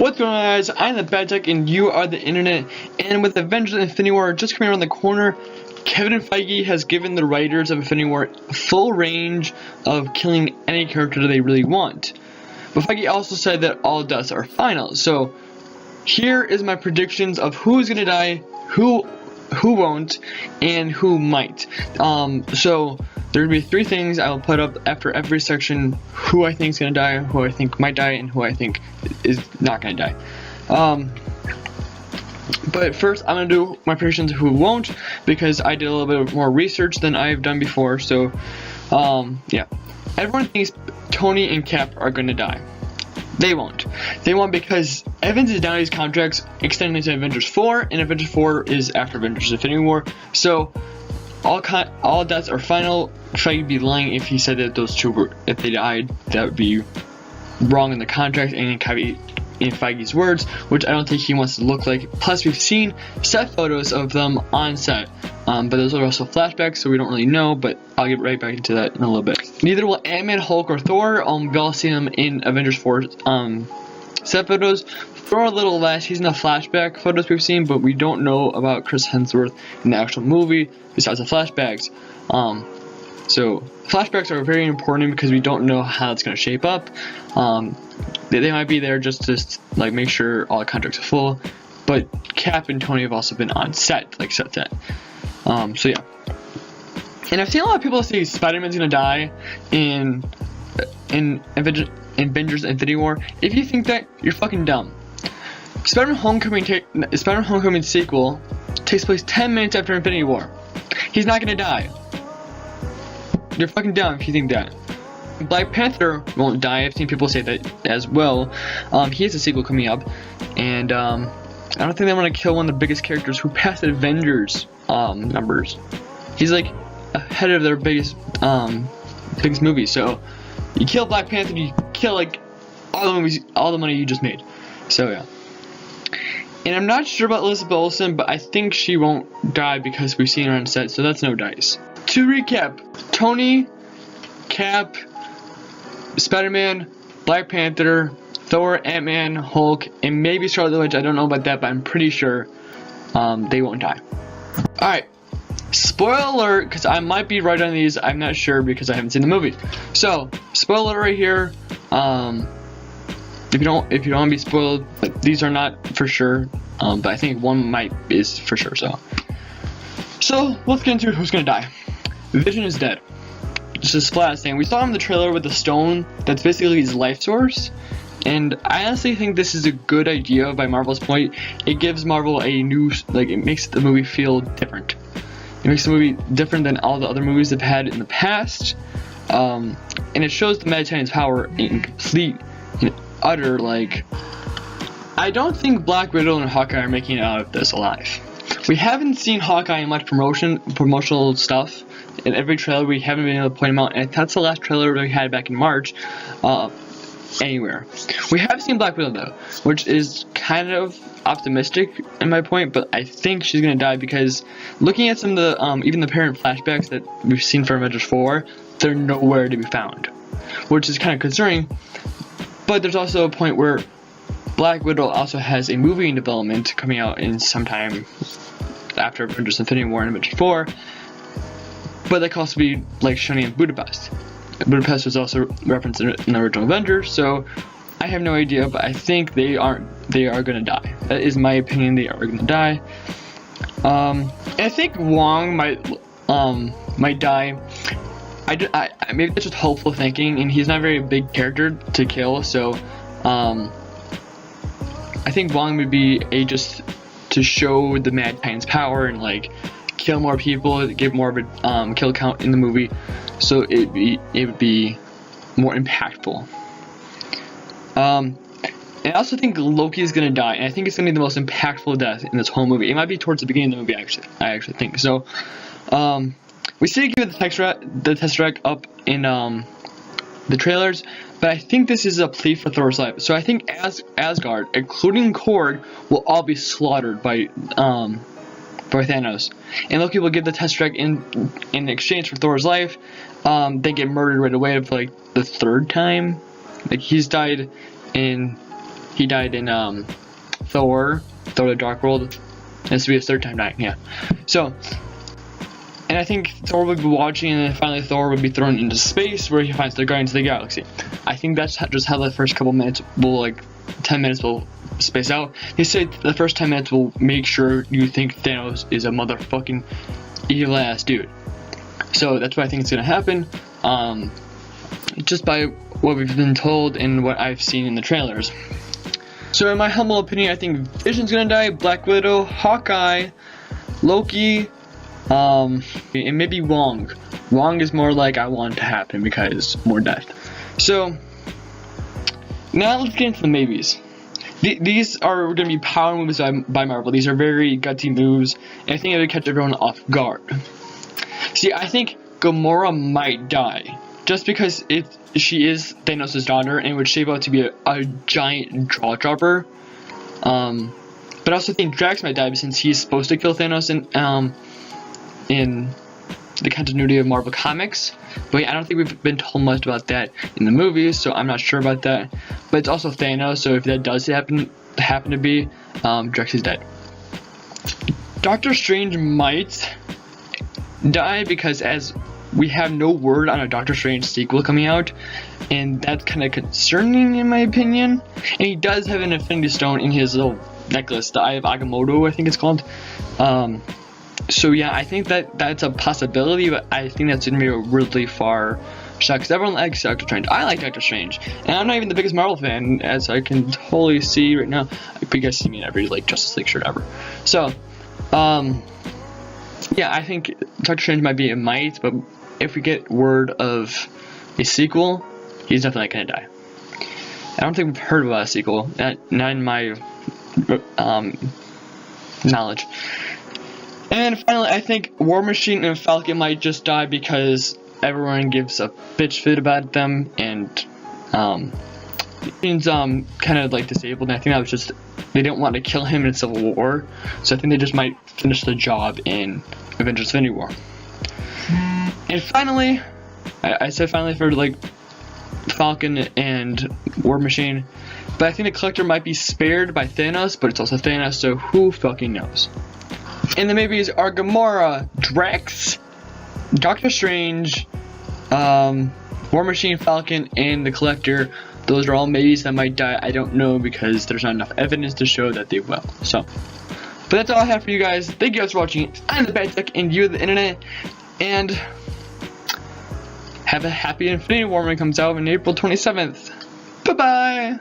What's going on, guys? I'm the Bad Tech and you are the internet, and with Avengers Infinity War just coming around the corner, Kevin Feige has given the writers of Infinity War full range of killing any character they really want. But Feige also said that all deaths are final. So here is my predictions of who's gonna die, who won't, and who might. So there will be three things I will put up after every section: who I think is gonna die, who I think might die, and who I think is not gonna die. But first, I'm gonna do my predictions of who won't, because I did a little bit more research than I've done before. So, yeah, everyone thinks Tony and Cap are gonna die. They won't. They won't because Evans is down his contracts extending into Avengers 4, and Avengers 4 is after Avengers Infinity War. So all deaths are final. Feige would be lying if he said that those two were, if they died, that would be wrong in the contract and in Feige's words, which I don't think he wants to look like. Plus, we've seen set photos of them on set, but those are also flashbacks, so we don't really know, but I'll get right back into that in a little bit. Neither will Ant-Man, Hulk, or Thor. We've all seen them in Avengers 4 set photos. Thor a little less. He's in the flashback photos we've seen, but we don't know about Chris Hemsworth in the actual movie besides the flashbacks. So flashbacks are very important because we don't know how it's going to shape up. They might be there just to like make sure all the contracts are full, but Cap and Tony have also been on set, like set. So yeah. And I've seen a lot of people say Spider-Man's going to die in Avengers Infinity War. If you think that, you're fucking dumb. Spider-Man Homecoming sequel takes place 10 minutes after Infinity War. He's not gonna die. You're fucking dumb if you think that. Black Panther won't die. I've seen people say that as well. He has a sequel coming up, and I don't think they want to kill one of the biggest characters who passed Avengers numbers. He's like ahead of their biggest movie. So you kill Black Panther, you kill like all the money you just made. So yeah. And I'm not sure about Elizabeth Olsen, but I think she won't die because we've seen her on set, so that's no dice. To recap, Tony, Cap, Spider-Man, Black Panther, Thor, Ant-Man, Hulk, and maybe Scarlet Witch. I don't know about that, but I'm pretty sure they won't die. Alright, spoiler alert, because I might be right on these. I'm not sure because I haven't seen the movie. So, spoiler alert right here. If you don't want to be spoiled, these are not for sure, but I think one is for sure. So let's get into who's gonna die. Vision is dead. This is flat saying. We saw him in the trailer with the stone that's basically his life source, and I honestly think this is a good idea by Marvel's point. It gives Marvel a new, it makes the movie feel different. It makes the movie different than all the other movies they've had in the past, and it shows the Mediterranean's power in complete, utter, I don't think Black Widow and Hawkeye are making it out of this alive. We haven't seen Hawkeye in much promotional stuff. In every trailer, we haven't been able to point him out, and that's the last trailer we had back in March, anywhere. We have seen Black Widow, though, which is kind of optimistic in my point, but I think she's gonna die because looking at some of the, even the parent flashbacks that we've seen for Avengers 4, they're nowhere to be found, which is kind of concerning. But there's also a point where Black Widow also has a movie in development coming out in sometime after Avengers Infinity War and Avengers 4. But that could also be shown in Budapest. Budapest was also referenced in the original Avengers, so I have no idea, but I think they are gonna die. That is my opinion. They are gonna die. And I think Wong might die. Maybe that's just hopeful thinking, and he's not a very big character to kill, so I think Wong would be just to show the Mad Titan's power and kill more people, give more of a kill count in the movie, so it would be more impactful. And I also think Loki is gonna die, and I think it's gonna be the most impactful death in this whole movie. It might be towards the beginning of the movie, I actually think so. We see it give the Tesseract up in the trailers, but I think this is a plea for Thor's life. So I think Asgard, including Korg, will all be slaughtered by Thanos, and Loki will give the Tesseract in exchange for Thor's life. Then get murdered right away for the third time. He's died in He died in Thor the Dark World. This will be his third time dying, yeah. So, and I think Thor would be watching, and then finally Thor would be thrown into space where he finds the Guardians of the Galaxy. I think that's just how the first couple minutes will, like, 10 minutes will space out. He said the first 10 minutes will make sure you think Thanos is a motherfucking evil ass dude. So that's what I think is gonna happen. Just by what we've been told and what I've seen in the trailers. So in my humble opinion, I think Vision's gonna die, Black Widow, Hawkeye, Loki, and maybe Wong. Wong is more like I want to happen because more death. So now let's get into the maybes. These are going to be power moves by Marvel. These are very gutsy moves, and I think it would catch everyone off guard. See, I think Gamora might die, just because she is Thanos' daughter, and it would shape out to be a giant jaw dropper. But I also think Drax might die, since he's supposed to kill Thanos in the continuity of Marvel Comics. But I don't think we've been told much about that in the movies, so I'm not sure about that. But it's also Thanos, so if that does happen to be, Drax is dead. Doctor Strange might die, because as we have no word on a Doctor Strange sequel coming out, and that's kind of concerning in my opinion. And he does have an Infinity Stone in his little necklace, the Eye of Agamotto, I think it's called. So yeah, I think that's a possibility, but I think that's gonna be a really far shot, because everyone likes Doctor Strange. I like Doctor Strange, and I'm not even the biggest Marvel fan, as I can totally see right now. But you guys see me in every like Justice League shirt ever. So, yeah, I think Doctor Strange might be a might, but if we get word of a sequel, he's definitely gonna die. I don't think we've heard about a sequel, not in my knowledge. And finally, I think War Machine and Falcon might just die because everyone gives a bitch fit about them, and he's kind of like disabled, and I think that was just, they didn't want to kill him in Civil War, so I think they just might finish the job in Avengers Infinity War. And finally, I said finally for like Falcon and War Machine, but I think the Collector might be spared by Thanos, but it's also Thanos, so who fucking knows. And the maybes are Gamora, Drax, Doctor Strange, War Machine, Falcon, and the Collector. Those are all maybes that might die. I don't know, because there's not enough evidence to show that they will. So, but that's all I have for you guys. Thank you guys for watching. I'm the Bad Tech, and you're the internet. And have a happy Infinity War when it comes out on April 27th. Bye bye.